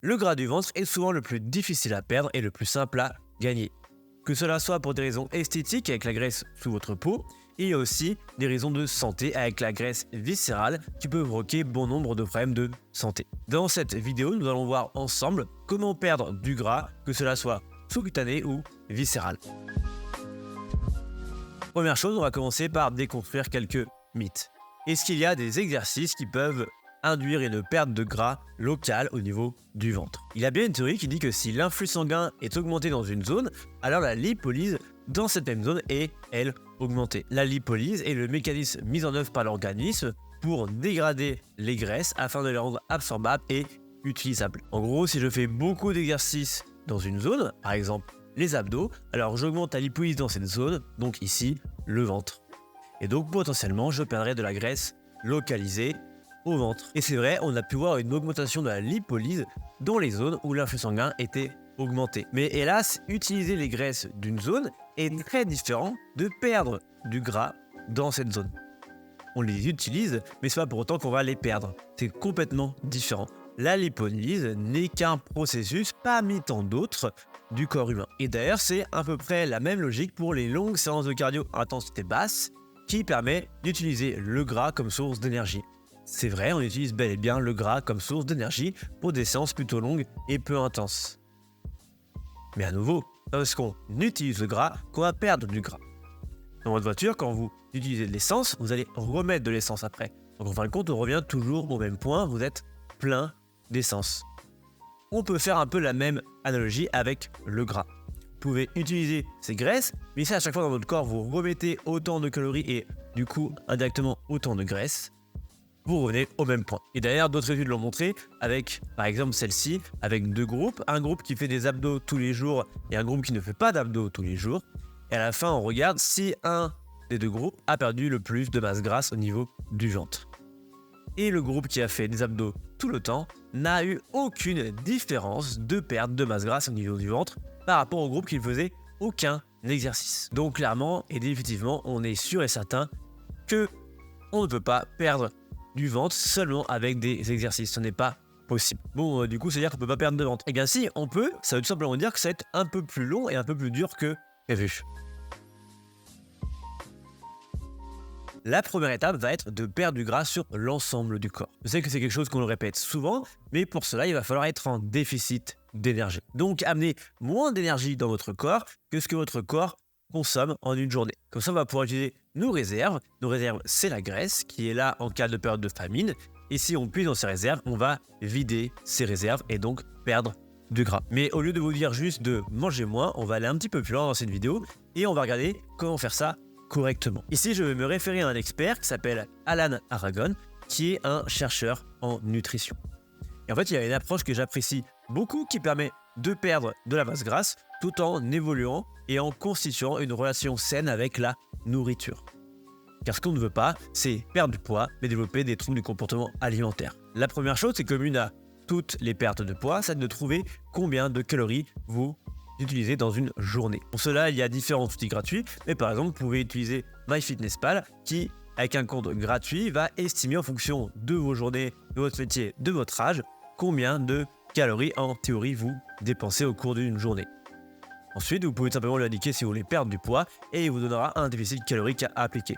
Le gras du ventre est souvent le plus difficile à perdre et le plus simple à gagner. Que cela soit pour des raisons esthétiques avec la graisse sous votre peau, et il y a aussi des raisons de santé avec la graisse viscérale qui peut provoquer bon nombre de problèmes de santé. Dans cette vidéo, nous allons voir ensemble comment perdre du gras, que cela soit sous-cutané ou viscéral. Première chose, on va commencer par déconstruire quelques mythes. Est-ce qu'il y a des exercices qui peuvent induire une perte de gras locale au niveau du ventre? Il y a bien une théorie qui dit que si l'influx sanguin est augmenté dans une zone, alors la lipolyse dans cette même zone est, elle, augmentée. La lipolyse est le mécanisme mis en œuvre par l'organisme pour dégrader les graisses afin de les rendre absorbables et utilisables. En gros, si je fais beaucoup d'exercices dans une zone, par exemple les abdos, alors j'augmente la lipolyse dans cette zone, donc ici, le ventre. Et donc potentiellement, je perdrai de la graisse localisée au ventre. Et c'est vrai, on a pu voir une augmentation de la lipolyse dans les zones où l'influx sanguin était augmenté. Mais hélas, utiliser les graisses d'une zone est très différent de perdre du gras dans cette zone. On les utilise, mais c'est pas pour autant qu'on va les perdre. C'est complètement différent. La lipolyse n'est qu'un processus parmi tant d'autres du corps humain. Et d'ailleurs, c'est à peu près la même logique pour les longues séances de cardio à intensité basse qui permet d'utiliser le gras comme source d'énergie. C'est vrai, on utilise bel et bien le gras comme source d'énergie pour des séances plutôt longues et peu intenses. Mais à nouveau, parce qu'on utilise le gras qu'on va perdre du gras. Dans votre voiture, quand vous utilisez de l'essence, vous allez remettre de l'essence après. Donc en fin de compte, on revient toujours au même point, vous êtes plein d'essence. On peut faire un peu la même analogie avec le gras. Vous pouvez utiliser ces graisses, mais si à chaque fois dans votre corps vous remettez autant de calories et du coup indirectement autant de graisse, vous revenez au même point. Et d'ailleurs, d'autres études l'ont montré avec, par exemple, celle-ci, avec deux groupes. Un groupe qui fait des abdos tous les jours et un groupe qui ne fait pas d'abdos tous les jours. Et à la fin, on regarde si un des deux groupes a perdu le plus de masse grasse au niveau du ventre. Et le groupe qui a fait des abdos tout le temps n'a eu aucune différence de perte de masse grasse au niveau du ventre par rapport au groupe qui ne faisait aucun exercice. Donc clairement et définitivement, on est sûr et certain que on ne peut pas perdre du ventre seulement avec des exercices, ce n'est pas possible. Bon, du coup, c'est-à-dire qu'on peut pas perdre de ventre. Et bien si, on peut, ça veut tout simplement dire que ça va être un peu plus long et un peu plus dur que prévu. La première étape va être de perdre du gras sur l'ensemble du corps. Je sais que c'est quelque chose qu'on le répète souvent, mais pour cela, il va falloir être en déficit d'énergie. Donc, amener moins d'énergie dans votre corps que ce que votre corps consomme en une journée. Comme ça, on va pouvoir utiliser nos réserves. Nos réserves, c'est la graisse qui est là en cas de période de famine. Et si on puise dans ces réserves, on va vider ces réserves et donc perdre du gras. Mais au lieu de vous dire juste de manger moins, on va aller un petit peu plus loin dans cette vidéo et on va regarder comment faire ça correctement. Ici, je vais me référer à un expert qui s'appelle Alan Aragon, qui est un chercheur en nutrition. Et en fait, il y a une approche que j'apprécie beaucoup qui permet de perdre de la masse grasse tout en évoluant et en constituant une relation saine avec la nourriture. Car ce qu'on ne veut pas, c'est perdre du poids, mais développer des troubles du comportement alimentaire. La première chose, c'est commune à toutes les pertes de poids, c'est de trouver combien de calories vous utilisez dans une journée. Pour cela, il y a différents outils gratuits, mais par exemple, vous pouvez utiliser MyFitnessPal qui, avec un compte gratuit, va estimer en fonction de vos journées, de votre métier, de votre âge, combien de calories en théorie vous dépensez au cours d'une journée. Ensuite, vous pouvez simplement lui indiquer si vous voulez perdre du poids et il vous donnera un déficit calorique à appliquer.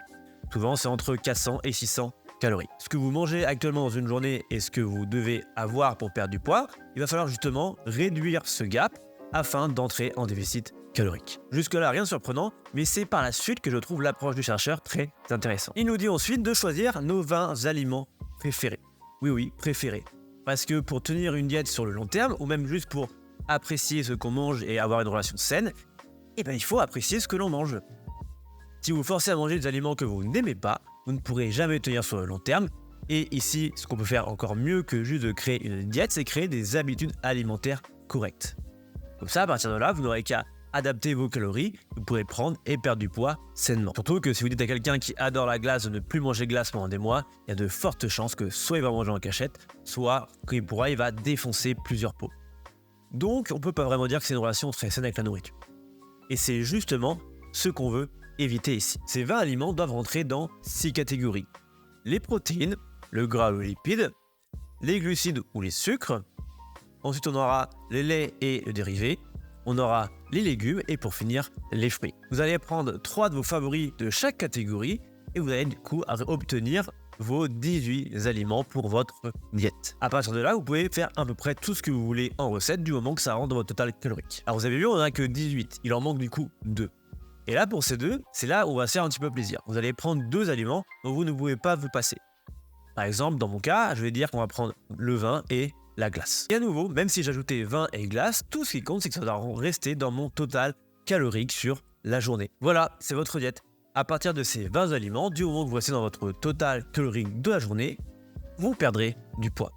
Souvent, c'est entre 400 et 600 calories. Ce que vous mangez actuellement dans une journée et ce que vous devez avoir pour perdre du poids, il va falloir justement réduire ce gap afin d'entrer en déficit calorique. Jusque-là, rien de surprenant, mais c'est par la suite que je trouve l'approche du chercheur très intéressante. Il nous dit ensuite de choisir nos 20 aliments préférés. Oui, préférés. Parce que pour tenir une diète sur le long terme, ou même juste pour apprécier ce qu'on mange et avoir une relation saine, il faut apprécier ce que l'on mange. Si vous vous forcez à manger des aliments que vous n'aimez pas, vous ne pourrez jamais tenir sur le long terme. Et ici, ce qu'on peut faire encore mieux que juste de créer une diète, c'est créer des habitudes alimentaires correctes. Comme ça, à partir de là, vous n'aurez qu'à adapter vos calories, vous pourrez prendre et perdre du poids sainement. Surtout que si vous dites à quelqu'un qui adore la glace de ne plus manger de glace pendant des mois, il y a de fortes chances que soit il va manger en cachette, soit quand il va défoncer plusieurs pots. Donc, on ne peut pas vraiment dire que c'est une relation très saine avec la nourriture. Et c'est justement ce qu'on veut éviter ici. Ces 20 aliments doivent rentrer dans 6 catégories. Les protéines, le gras ou les lipides, les glucides ou les sucres, Ensuite, on aura les laits et le dérivé. On aura les légumes et pour finir, les fruits. Vous allez prendre 3 de vos favoris de chaque catégorie et vous allez du coup obtenir vos 18 aliments pour votre diète. À partir de là, vous pouvez faire à peu près tout ce que vous voulez en recette du moment que ça rentre dans votre total calorique. Alors vous avez vu, on n'en a que 18. Il en manque du coup 2. Et là, pour ces 2, c'est là où on va se faire un petit peu plaisir. Vous allez prendre 2 aliments dont vous ne pouvez pas vous passer. Par exemple, dans mon cas, je vais dire qu'on va prendre le vin et la glace. Et à nouveau, même si j'ajoutais vin et glace, tout ce qui compte, c'est que ça doit rester dans mon total calorique sur la journée. Voilà, c'est votre diète. À partir de ces 20 aliments, du moment que vous restez dans votre total calorique de la journée, vous perdrez du poids.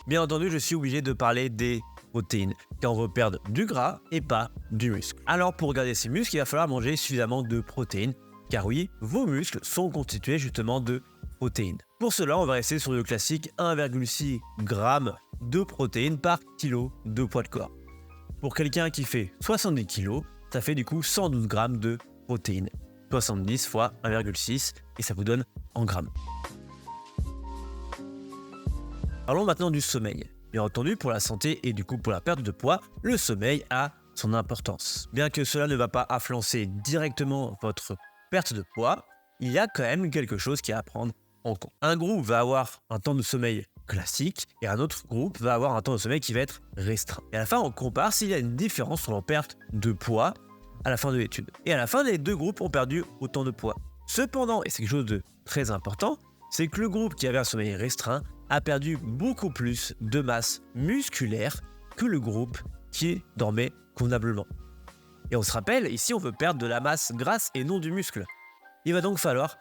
Bien entendu, je suis obligé de parler des protéines, car on veut perdre du gras et pas du muscle. Alors pour garder ces muscles, il va falloir manger suffisamment de protéines, car oui, vos muscles sont constitués justement de protéines. Pour cela, on va rester sur le classique 1,6 g de protéines par kilo de poids de corps. Pour quelqu'un qui fait 70 kg, ça fait du coup 112 g de protéines. 70 fois 1,6 et ça vous donne en grammes. Parlons maintenant du sommeil. Bien entendu, pour la santé et du coup pour la perte de poids, le sommeil a son importance. Bien que cela ne va pas influencer directement votre perte de poids, il y a quand même quelque chose qui est à prendre en compte. Un groupe va avoir un temps de sommeil classique et un autre groupe va avoir un temps de sommeil qui va être restreint. Et à la fin, on compare s'il y a une différence sur leur perte de poids à la fin de l'étude. Et à la fin, les 2 groupes ont perdu autant de poids. Cependant, et c'est quelque chose de très important, c'est que le groupe qui avait un sommeil restreint a perdu beaucoup plus de masse musculaire que le groupe qui dormait convenablement. Et on se rappelle, ici on veut perdre de la masse grasse et non du muscle. Il va donc falloir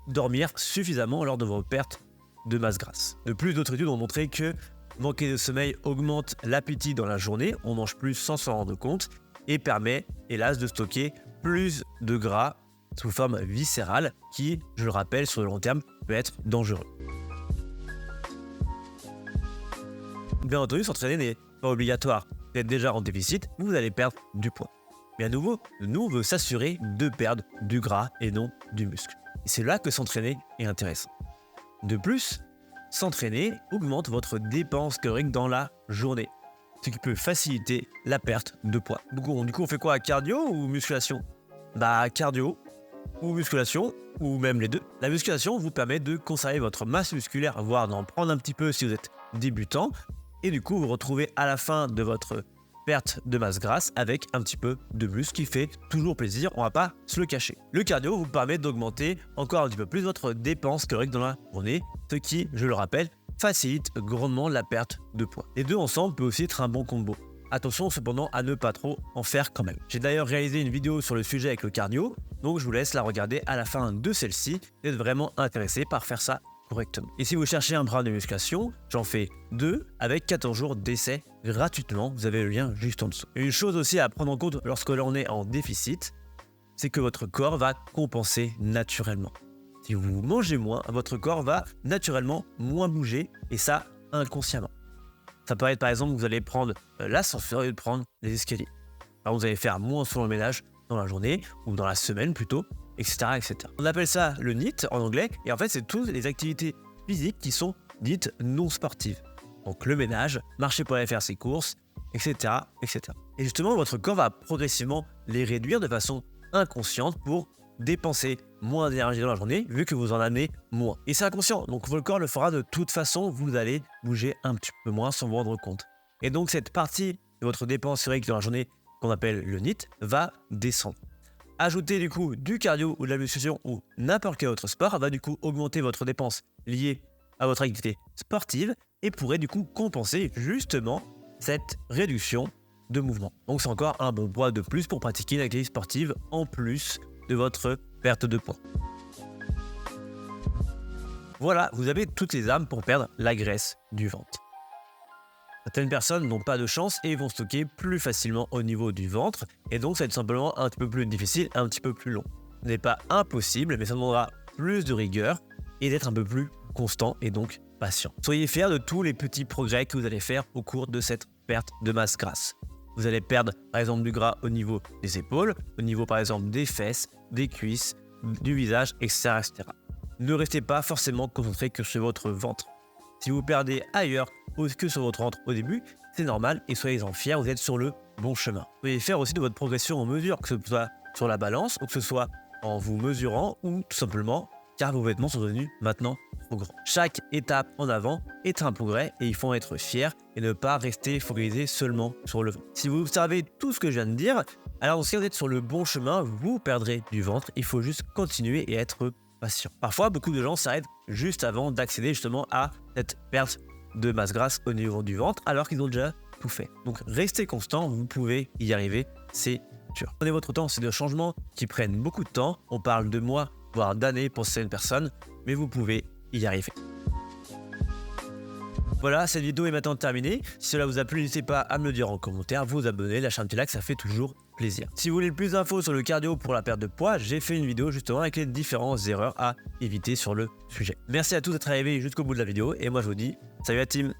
dormir suffisamment lors de vos pertes de masse grasse. De plus, d'autres études ont montré que manquer de sommeil augmente l'appétit dans la journée, on mange plus sans s'en rendre compte et permet, hélas, de stocker plus de gras sous forme viscérale qui, je le rappelle, sur le long terme, peut être dangereux. Bien entendu, s'entraîner n'est pas obligatoire. Vous êtes déjà en déficit, vous allez perdre du poids. Mais à nouveau, nous, on veut s'assurer de perdre du gras et non du muscle. Et c'est là que s'entraîner est intéressant. De plus, s'entraîner augmente votre dépense calorique dans la journée, ce qui peut faciliter la perte de poids. Du coup, on fait quoi? Cardio ou musculation? Cardio ou musculation, ou même les deux. La musculation vous permet de conserver votre masse musculaire, voire d'en prendre un petit peu si vous êtes débutant, et du coup vous retrouvez à la fin de votre perte de masse grasse avec un petit peu de muscle qui fait toujours plaisir, on va pas se le cacher. Le cardio vous permet d'augmenter encore un petit peu plus votre dépense calorique dans la journée, ce qui, je le rappelle, facilite grandement la perte de poids. Les deux ensemble peut aussi être un bon combo. Attention cependant à ne pas trop en faire quand même. J'ai d'ailleurs réalisé une vidéo sur le sujet avec le cardio, donc je vous laisse la regarder à la fin de celle-ci si vous êtes vraiment intéressé par faire ça correctement. Et si vous cherchez un programme de musculation, j'en fais 2 avec 14 jours d'essai gratuitement, vous avez le lien juste en dessous. Et une chose aussi à prendre en compte lorsque l'on est en déficit, c'est que votre corps va compenser naturellement. Si vous mangez moins, votre corps va naturellement moins bouger et ça inconsciemment. Ça peut être par exemple que vous allez prendre l'ascenseur et prendre les escaliers. Alors, vous allez faire moins souvent le ménage dans la journée ou dans la semaine plutôt, etc., etc. On appelle ça le NEAT en anglais et en fait c'est toutes les activités physiques qui sont dites non sportives. Donc le ménage, marcher pour aller faire ses courses, etc., etc. Et justement votre corps va progressivement les réduire de façon inconsciente pour dépenser moins d'énergie dans la journée vu que vous en amenez moins. Et c'est inconscient, donc votre corps le fera de toute façon, vous allez bouger un petit peu moins sans vous rendre compte. Et donc cette partie de votre dépense calorique dans la journée qu'on appelle le NEAT va descendre. Ajouter du coup du cardio ou de la musculation ou n'importe quel autre sport va du coup augmenter votre dépense liée à votre activité sportive et pourrait du coup compenser justement cette réduction de mouvement. Donc c'est encore un bon poids de plus pour pratiquer une activité sportive en plus de votre perte de poids. Voilà, vous avez toutes les armes pour perdre la graisse du ventre. Certaines personnes n'ont pas de chance et vont stocker plus facilement au niveau du ventre et donc ça va être simplement un petit peu plus difficile, un petit peu plus long. Ce n'est pas impossible, mais ça demandera plus de rigueur et d'être un peu plus constant et donc patient. Soyez fiers de tous les petits progrès que vous allez faire au cours de cette perte de masse grasse. Vous allez perdre par exemple du gras au niveau des épaules, au niveau par exemple des fesses, des cuisses, du visage, etc., etc. Ne restez pas forcément concentré que sur votre ventre. Si vous perdez ailleurs que sur votre ventre au début, c'est normal et soyez-en fiers, vous êtes sur le bon chemin. Vous pouvez faire aussi de votre progression en mesure, que ce soit sur la balance ou que ce soit en vous mesurant ou tout simplement car vos vêtements sont devenus maintenant trop grands. Chaque étape en avant est un progrès et il faut en être fier et ne pas rester focalisé seulement sur le ventre. Si vous observez tout ce que je viens de dire, alors si vous êtes sur le bon chemin, vous perdrez du ventre, il faut juste continuer et être patient. Parfois, beaucoup de gens s'arrêtent juste avant d'accéder justement à cette perte de masse grasse au niveau du ventre alors qu'ils ont déjà tout fait. Donc restez constant, vous pouvez y arriver, c'est sûr. Prenez votre temps, c'est des changements qui prennent beaucoup de temps, on parle de mois, voire d'années pour certaines personnes, mais vous pouvez y arriver. Voilà, cette vidéo est maintenant terminée. Si cela vous a plu, n'hésitez pas à me le dire en commentaire, vous abonner, lâcher un petit like, ça fait toujours plaisir. Si vous voulez plus d'infos sur le cardio pour la perte de poids, j'ai fait une vidéo justement avec les différentes erreurs à éviter sur le sujet. Merci à tous d'être arrivés jusqu'au bout de la vidéo et moi je vous dis salut la team.